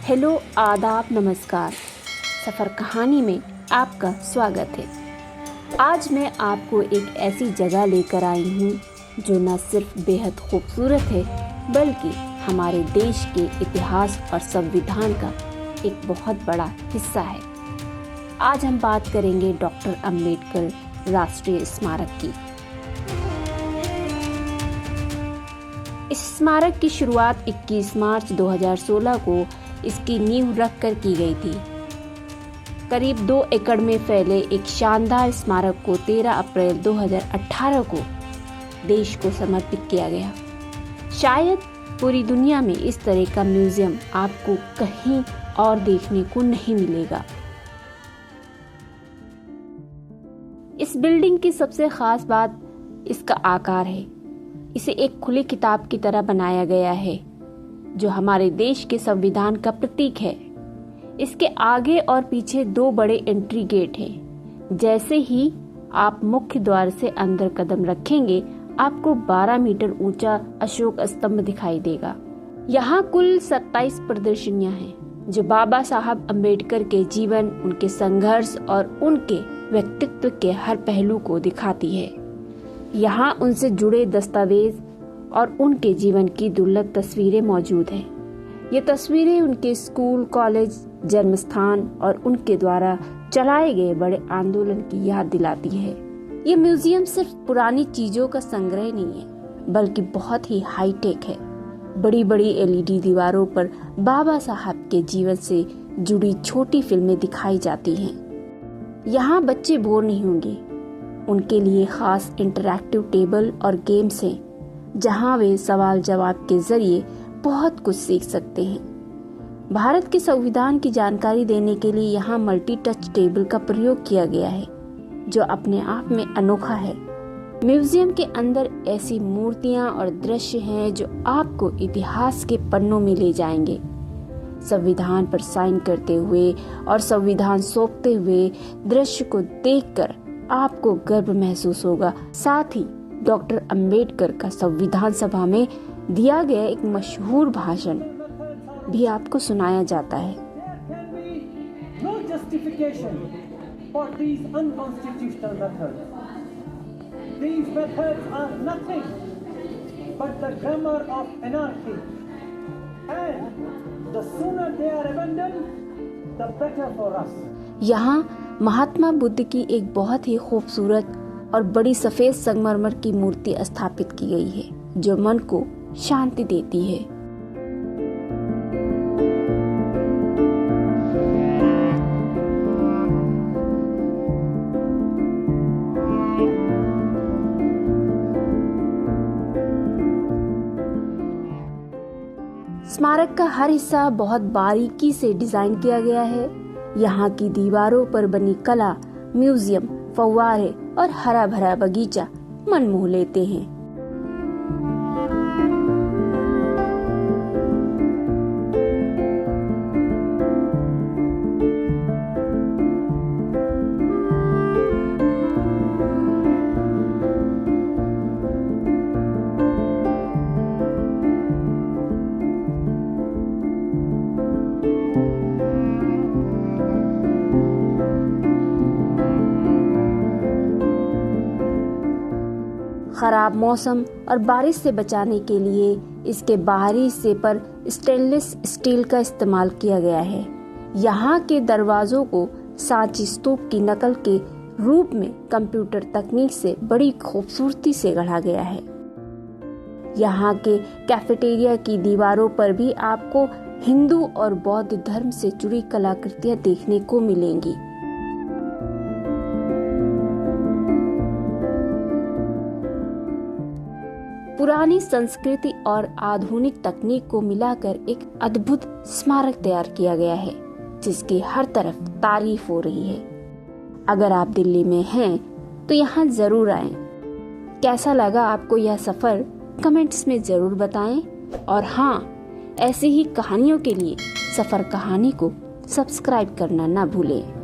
Hello, आदाब, नमस्कार। सफ़र कहानी में आपका स्वागत है। आज मैं आपको एक ऐसी जगह लेकर आई हूँ जो न सिर्फ बेहद खूबसूरत है बल्कि हमारे देश के इतिहास और संविधान का एक बहुत बड़ा हिस्सा है। आज हम बात करेंगे डॉक्टर अंबेडकर राष्ट्रीय स्मारक की। इस स्मारक की शुरुआत 21 मार्च 2016 को इसकी नींव रखकर की गई थी। करीब 2 एकड़ में फैले एक शानदार स्मारक को 13 अप्रैल 2018 को देश को समर्पित किया गया। शायद पूरी दुनिया में इस तरह का म्यूजियम आपको कहीं और देखने को नहीं मिलेगा। इस बिल्डिंग की सबसे खास बात इसका आकार है। इसे एक खुली किताब की तरह बनाया गया है जो हमारे देश के संविधान का प्रतीक है। इसके आगे और पीछे 2 बड़े एंट्री गेट हैं। जैसे ही आप मुख्य द्वार से अंदर कदम रखेंगे आपको 12 मीटर ऊंचा अशोक स्तंभ दिखाई देगा। यहाँ कुल 27 प्रदर्शनियां हैं जो बाबा साहब अम्बेडकर के जीवन, उनके संघर्ष और उनके व्यक्तित्व के हर पहलू को दिखाती है। यहाँ उनसे जुड़े दस्तावेज और उनके जीवन की दुर्लभ तस्वीरें मौजूद हैं। ये तस्वीरें उनके स्कूल, कॉलेज, जन्म स्थान और उनके द्वारा चलाए गए बड़े आंदोलन की याद दिलाती है। ये म्यूजियम सिर्फ पुरानी चीजों का संग्रह नहीं है बल्कि बहुत ही हाईटेक है। बड़ी बड़ी LED दीवारों पर बाबा साहब के जीवन से जुड़ी छोटी फिल्में दिखाई जाती हैं। यहाँ बच्चे बोर नहीं होंगे। उनके लिए खास इंटरैक्टिव टेबल और गेम्स हैं जहां वे सवाल जवाब के जरिए बहुत कुछ सीख सकते हैं। भारत के संविधान की जानकारी देने के लिए यहाँ मल्टी टच टेबल का प्रयोग किया गया है जो अपने आप में अनोखा है। म्यूजियम के अंदर ऐसी मूर्तियां और दृश्य हैं जो आपको इतिहास के पन्नों में ले जाएंगे। संविधान पर साइन करते हुए और संविधान सौंपते हुए दृश्य को देखकर आपको गर्व महसूस होगा। साथ ही डॉक्टर अंबेडकर का संविधान सभा में दिया गया एक मशहूर भाषण भी आपको सुनाया जाता है। यहाँ महात्मा बुद्ध की एक बहुत ही खूबसूरत और बड़ी सफेद संगमरमर की मूर्ति स्थापित की गई है जो मन को शांति देती है। स्मारक का हर हिस्सा बहुत बारीकी से डिजाइन किया गया है। यहाँ की दीवारों पर बनी कला, म्यूजियम, फव्वारे और हरा भरा बगीचा मन मोह लेते हैं। खराब मौसम और बारिश से बचाने के लिए इसके बाहरी हिस्से पर स्टेनलेस स्टील का इस्तेमाल किया गया है। यहाँ के दरवाजों को सांची स्तूप की नकल के रूप में कंप्यूटर तकनीक से बड़ी खूबसूरती से गढ़ा गया है। यहाँ के कैफेटेरिया की दीवारों पर भी आपको हिंदू और बौद्ध धर्म से जुड़ी कलाकृतियाँ देखने को मिलेंगी। पुरानी संस्कृति और आधुनिक तकनीक को मिलाकर एक अद्भुत स्मारक तैयार किया गया है जिसकी हर तरफ तारीफ हो रही है। अगर आप दिल्ली में हैं तो यहाँ जरूर आएं। कैसा लगा आपको यह सफर कमेंट्स में जरूर बताएं और हाँ, ऐसी ही कहानियों के लिए सफर कहानी को सब्सक्राइब करना ना भूलें।